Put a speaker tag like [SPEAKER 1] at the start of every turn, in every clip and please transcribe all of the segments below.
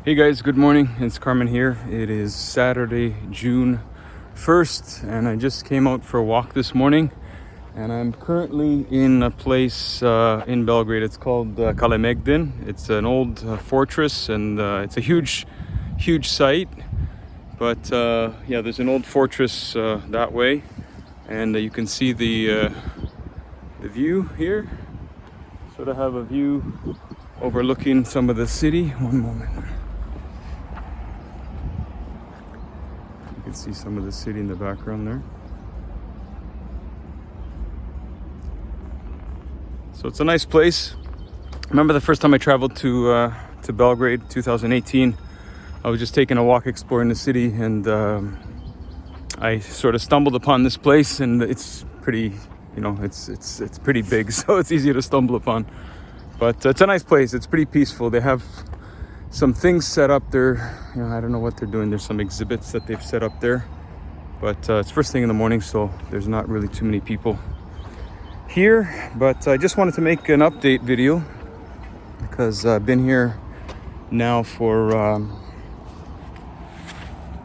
[SPEAKER 1] Hey guys, good morning. It's Carmen here. It is Saturday, June 1st, and I just came out for a walk this morning. And I'm currently in a place in Belgrade. It's called Kalemegdin. It's an old fortress, and it's a huge site. But yeah, there's an old fortress that way, and you can see the view here. Sort of have a view overlooking some of the city. One moment. You can see some of the city in the background there. So it's a nice place. I remember the first time I traveled to Belgrade, 2018. I was just taking a walk exploring the city, and I sort of stumbled upon this place, and it's pretty, it's pretty big, so it's easy to stumble upon. But it's a nice place. It's pretty peaceful. They have some things set up there. I don't know what they're doing. There's some exhibits that they've set up there, but it's first thing in the morning, so there's not really too many people here. But I just wanted to make an update video because I've been here now for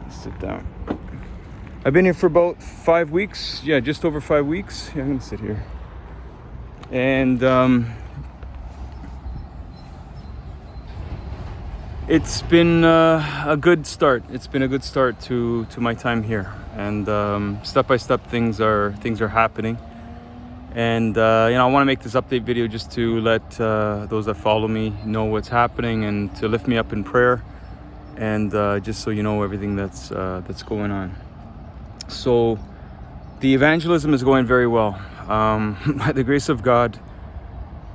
[SPEAKER 1] sit down. I've been here for about 5 weeks. Yeah, just over 5 weeks. Yeah, I'm gonna sit here. And it's been a good start. It's been a good start to my time here, and step by step things are happening. And I want to make this update video just to let those that follow me know what's happening, and to lift me up in prayer, and just so you know everything that's going on. So the evangelism is going very well. By the grace of God,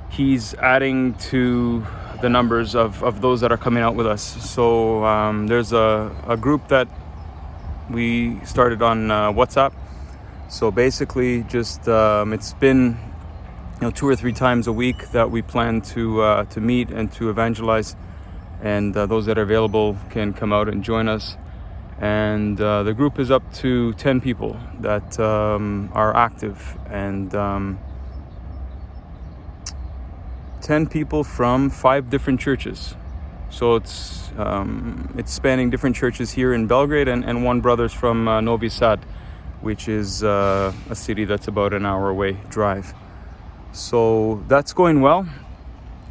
[SPEAKER 1] He's adding to the numbers of those that are coming out with us. So there's a group that we started on WhatsApp. So basically just it's been 2 or 3 times a week that we plan to meet and to evangelize, and those that are available can come out and join us. And the group is up to 10 people that are active, and 10 people from 5 different churches. So it's spanning different churches here in Belgrade, and one brother's from Novi Sad, which is a city that's about an hour away drive. So that's going well.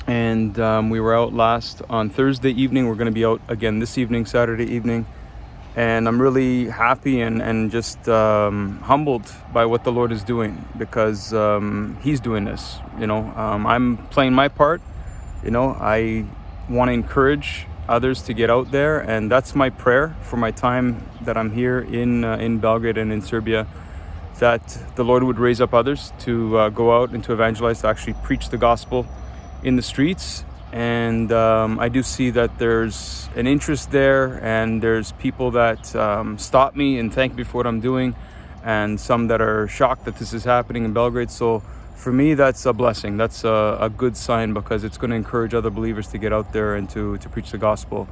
[SPEAKER 1] And we were out last on Thursday evening. We're going to be out again this evening, Saturday evening. And I'm really happy and just humbled by what the Lord is doing, because He's doing this. I'm playing my part. I want to encourage others to get out there, and that's my prayer for my time that I'm here in Belgrade and in Serbia, that the Lord would raise up others to go out and to evangelize, to actually preach the gospel in the streets. And I do see that there's an interest there, and there's people that stop me and thank me for what I'm doing, and some that are shocked that this is happening in Belgrade. So for me, that's a blessing. That's a good sign, because it's going to encourage other believers to get out there and to preach the gospel.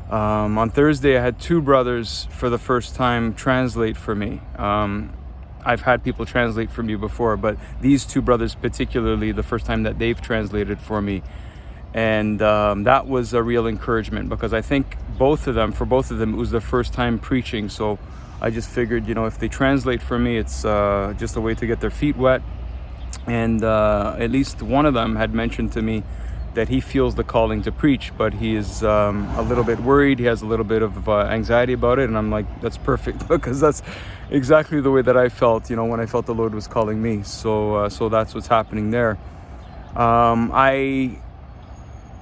[SPEAKER 1] On Thursday, I had 2 brothers for the first time translate for me. I've had people translate for me before, but these 2 brothers particularly, the first time that they've translated for me. And that was a real encouragement, because I think for both of them, it was their first time preaching. So I just figured, if they translate for me, it's just a way to get their feet wet. And at least one of them had mentioned to me that he feels the calling to preach, but he is a little bit worried. He has a little bit of anxiety about it. And I'm like, that's perfect, because that's exactly the way that I felt, when I felt the Lord was calling me. So that's what's happening there. I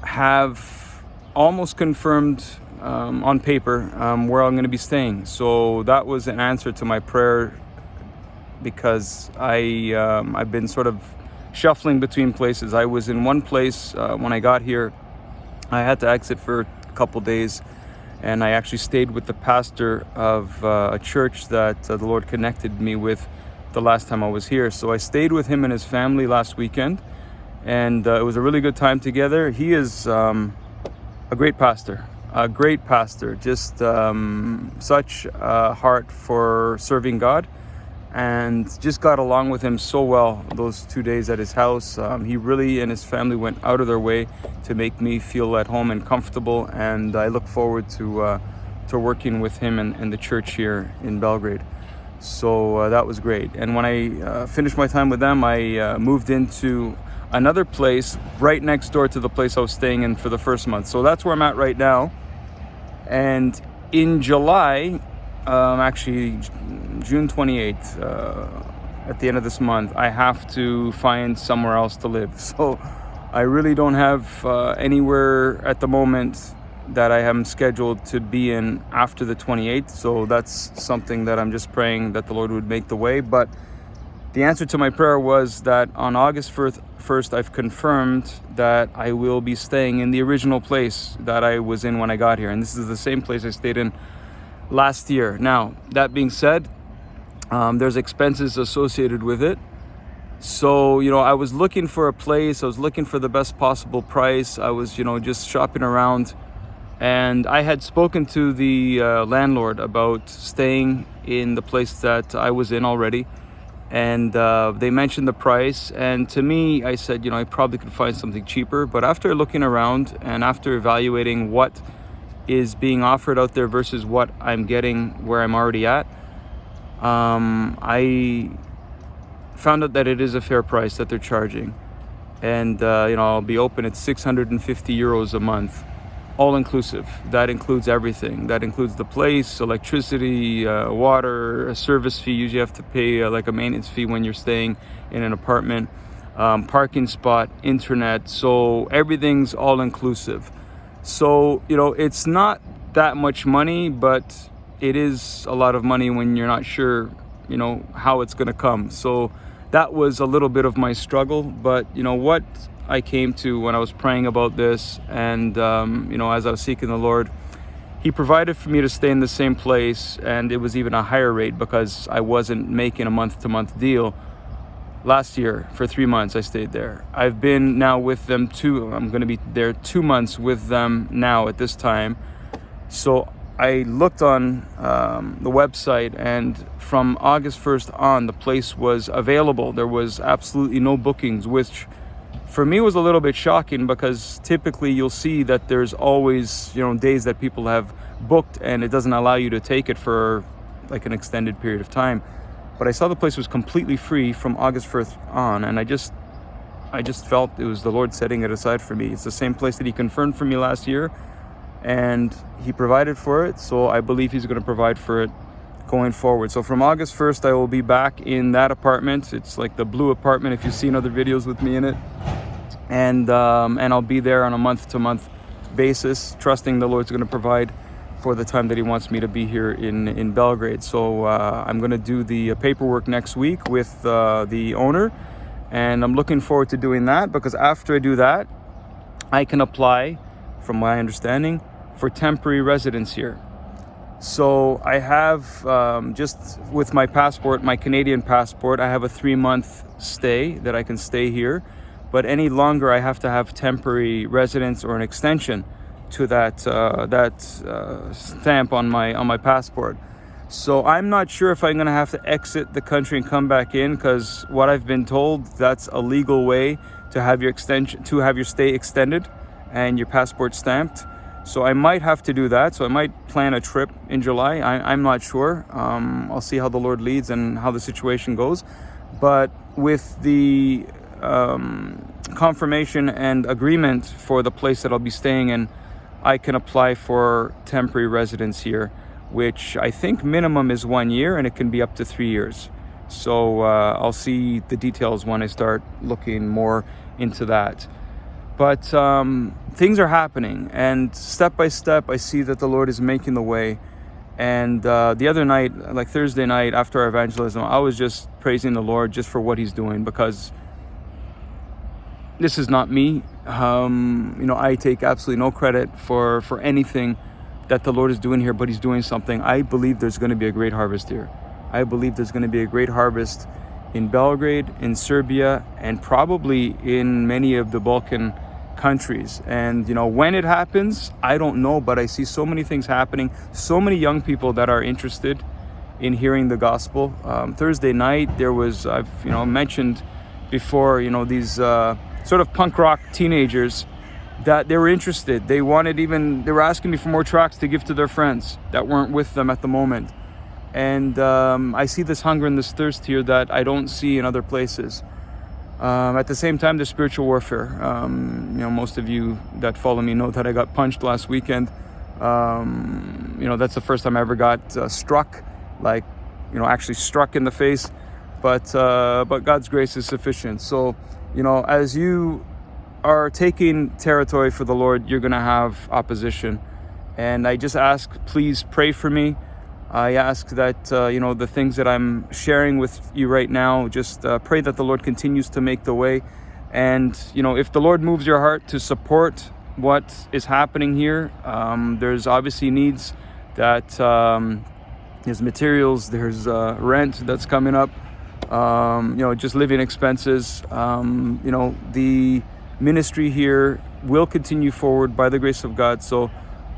[SPEAKER 1] have almost confirmed on paper where I'm going to be staying. So that was an answer to my prayer, because I've been sort of shuffling between places. I was in one place when I got here. I had to exit for a couple days, and I actually stayed with the pastor of a church that the Lord connected me with the last time I was here. So I stayed with him and his family last weekend, and it was a really good time together. He is a great pastor, just such a heart for serving God. and just got along with him so well those 2 days at his house. He really and his family went out of their way to make me feel at home and comfortable, and I look forward to working with him and the church here in Belgrade. So that was great. And when I finished my time with them, I moved into another place right next door to the place I was staying in for the first month. So that's where I'm at right now. And in July, actually June 28th, at the end of this month, I have to find somewhere else to live. So I really don't have anywhere at the moment that I am scheduled to be in after the 28th. So that's something that I'm just praying that the Lord would make the way. But the answer to my prayer was that on August 1st, I've confirmed that I will be staying in the original place that I was in when I got here. And this is the same place I stayed in last year. Now, that being said, there's expenses associated with it. So, I was looking for a place. I was looking for the best possible price. I was, just shopping around. And I had spoken to the landlord about staying in the place that I was in already. And they mentioned the price. And to me, I said, I probably could find something cheaper. But after looking around and after evaluating what is being offered out there versus what I'm getting where I'm already at, I found out that it is a fair price that they're charging. And, I'll be open at 650 euros a month. All inclusive. That includes everything. That includes the place, electricity, water, a service fee. Usually you have to pay like a maintenance fee when you're staying in an apartment, parking spot, internet. So everything's all inclusive. So, it's not that much money, but it is a lot of money when you're not sure, how it's going to come. So that was a little bit of my struggle. But, what I came to when I was praying about this and, as I was seeking the Lord, He provided for me to stay in the same place, and it was even a higher rate because I wasn't making a month-to-month deal. Last year, for 3 months, I stayed there. I've been now with them I'm going to be there 2 months with them now at this time. So I looked on the website, and from August 1st on, the place was available. There was absolutely no bookings, which for me was a little bit shocking because typically you'll see that there's always, days that people have booked and it doesn't allow you to take it for like an extended period of time. But I saw the place was completely free from August 1st on, and I just felt it was the Lord setting it aside for me. It's the same place that He confirmed for me last year, and He provided for it. So I believe He's going to provide for it going forward. So from August 1st, I will be back in that apartment. It's like the blue apartment if you've seen other videos with me in it. And I'll be there on a month-to-month basis, trusting the Lord's going to provide for the time that He wants me to be here in Belgrade. So I'm going to do the paperwork next week with the owner, and I'm looking forward to doing that because after I do that, I can apply, from my understanding, for temporary residence here. So I have, just with my passport, my Canadian passport, I have a 3-month stay that I can stay here. But any longer, I have to have temporary residence or an extension to that stamp on my passport. So I'm not sure if I'm going to have to exit the country and come back in, because what I've been told, that's a legal way to have your stay extended and your passport stamped. So I might have to do that. So I might plan a trip in July. I'm not sure. I'll see how the Lord leads and how the situation goes. But with the confirmation and agreement for the place that I'll be staying in, I can apply for temporary residence here, which I think minimum is 1 year, and it can be up to 3 years. So I'll see the details when I start looking more into that. But things are happening, and step by step, I see that the Lord is making the way. And the other night, like Thursday night after our evangelism, I was just praising the Lord just for what He's doing, because this is not me. I take absolutely no credit for anything that the Lord is doing here, but He's doing something. I believe there's going to be a great harvest here. I believe there's going to be a great harvest in Belgrade, in Serbia, and probably in many of the Balkan countries. And, when it happens, I don't know, but I see so many things happening, so many young people that are interested in hearing the gospel. Thursday night there was, I've mentioned before, these sort of punk rock teenagers that they were interested. They were asking me for more tracts to give to their friends that weren't with them at the moment. And I see this hunger and this thirst here that I don't see in other places. At the same time, there's spiritual warfare. Most of you that follow me know that I got punched last weekend. That's the first time I ever got struck, actually struck in the face. But God's grace is sufficient. So, as you are taking territory for the Lord, you're going to have opposition. And I just ask, please pray for me. I ask that, the things that I'm sharing with you right now, just pray that the Lord continues to make the way. And, if the Lord moves your heart to support what is happening here, there's obviously needs that, there's materials, there's rent that's coming up, just living expenses. The ministry here will continue forward by the grace of God. So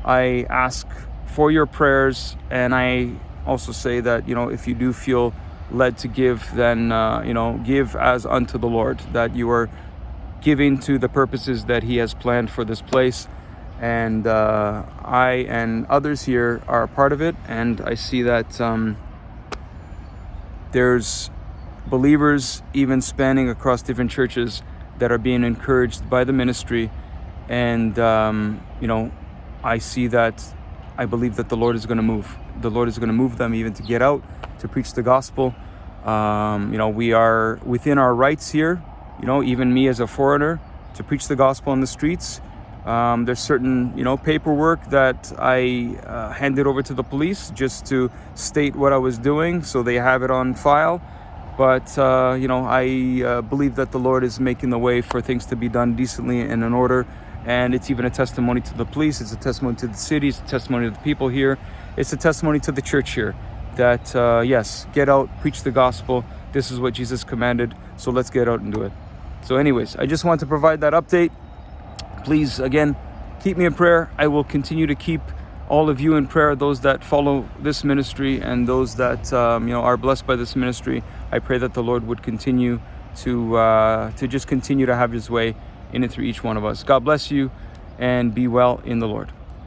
[SPEAKER 1] I ask for your prayers, and I also say that, if you do feel led to give, then, give as unto the Lord, that you are giving to the purposes that He has planned for this place. And I and others here are a part of it, and I see that there's believers even spanning across different churches that are being encouraged by the ministry. And, I see that, I believe that the Lord is going to move. The Lord is going to move them even to get out, to preach the gospel. We are within our rights here, even me as a foreigner, to preach the gospel on the streets. There's certain, paperwork that I handed over to the police just to state what I was doing, so they have it on file. But, I believe that the Lord is making the way for things to be done decently and in order. And it's even a testimony to the police. It's a testimony to the city. It's a testimony to the people here. It's a testimony to the church here that, yes, get out, preach the gospel. This is what Jesus commanded. So let's get out and do it. So anyways, I just want to provide that update. Please, again, keep me in prayer. I will continue to keep all of you in prayer, those that follow this ministry and those that, are blessed by this ministry. I pray that the Lord would continue to just continue to have His way in and through each one of us. God bless you, and be well in the Lord.